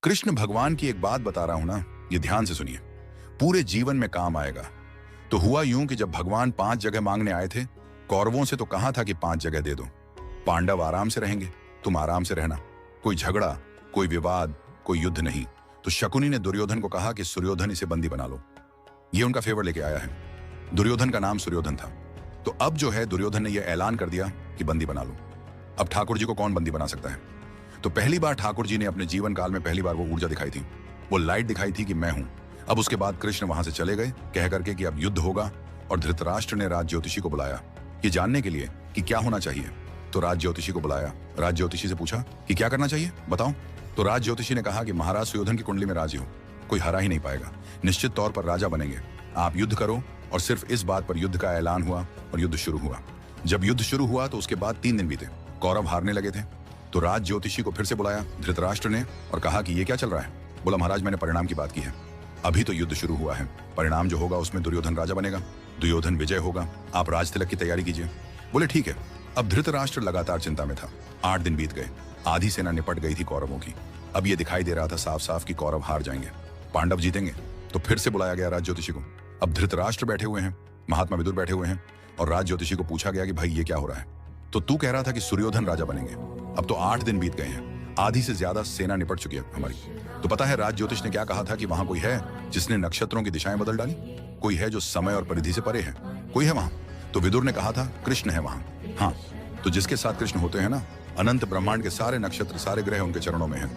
कृष्ण भगवान की एक बात बता रहा हूं ना, ये ध्यान से सुनिए, पूरे जीवन में काम आएगा। तो हुआ यूं कि जब भगवान 5 जगह मांगने आए थे, कौरवों से तो कहा था कि 5 जगह दे दो। पांडव आराम से रहेंगे, तुम आराम से रहना, कोई झगड़ा, कोई विवाद, कोई युद्ध नहीं। तो शकुनी ने दुर्योधन को कहा कि सुर्योधन इसे बंदी बना लो। ये उनका फेवर लेके आया है। दुर्योधन का नाम सुर्योधन था। तो अब जो है, दुर्योधन ने यह ऐलान कर दिया कि बंदी बना लो। अब ठाकुर जी को कौन बंदी बना सकता है? तो पहली बार ठाकुर जी ने अपने जीवन काल में पहली बार वो ऊर्जा दिखाई थी, वो लाइट दिखाई थी कि मैं हूं। अब उसके बाद कृष्ण वहां से चले गए, कह करके कि अब युद्ध होगा। और धृतराष्ट्र ने राज ज्योतिषी को बुलाया कि जानने के लिए कि क्या होना चाहिए। तो राज ज्योतिषी को बुलाया, राज ज्योतिषी से पूछा कि क्या करना चाहिए, बताओ। तो राज ज्योतिषी ने कहा कि महाराज सुयोधन की कुंडली में राजी हो, कोई हरा ही नहीं पाएगा, निश्चित तौर पर राजा बनेंगे, आप युद्ध करो। और सिर्फ इस बात पर युद्ध का ऐलान हुआ और युद्ध शुरू हुआ। जब युद्ध शुरू हुआ तो उसके बाद 3 दिन बीते, कौरव हारने लगे थे। तो राज ज्योतिषी को फिर से बुलाया धृतराष्ट्र ने और कहा कि ये क्या चल रहा है। बोला महाराज, मैंने परिणाम की बात की है, अभी तो युद्ध शुरू हुआ है, परिणाम जो होगा उसमें दुर्योधन राजा बनेगा, दुर्योधन विजय होगा, आप राज तिलक की तैयारी कीजिए। बोले ठीक है। अब धृतराष्ट्र लगातार चिंता में था। 8 दिन बीत गए, आधी सेना निपट गई थी कौरवों की। अब ये दिखाई दे रहा था साफ साफ कि कौरव हार जाएंगे, पांडव जीतेंगे। तो फिर से बुलाया गया राज ज्योतिषी को। अब धृतराष्ट्र बैठे हुए हैं, महात्मा विदुर बैठे हुए हैं, और राज ज्योतिषी को पूछा गया कि भाई ये क्या हो रहा है। तो तू कह रहा था कि सुर्योधन राजा बनेंगे, अब तो 8 दिन बीत गए हैं, आधी से ज्यादा सेना निपट चुकी है हमारी। तो पता है राज ज्योतिष ने क्या कहा था कि वहां कोई है जिसने नक्षत्रों की दिशाएं बदल डाली, कोई है जो समय और परिधि से परे है, कोई है वहां। तो विदुर ने कहा था कृष्ण है वहां। हाँ, तो जिसके साथ कृष्ण होते हैं ना, अनंत ब्रह्मांड के सारे नक्षत्र, सारे ग्रह उनके चरणों में हैं।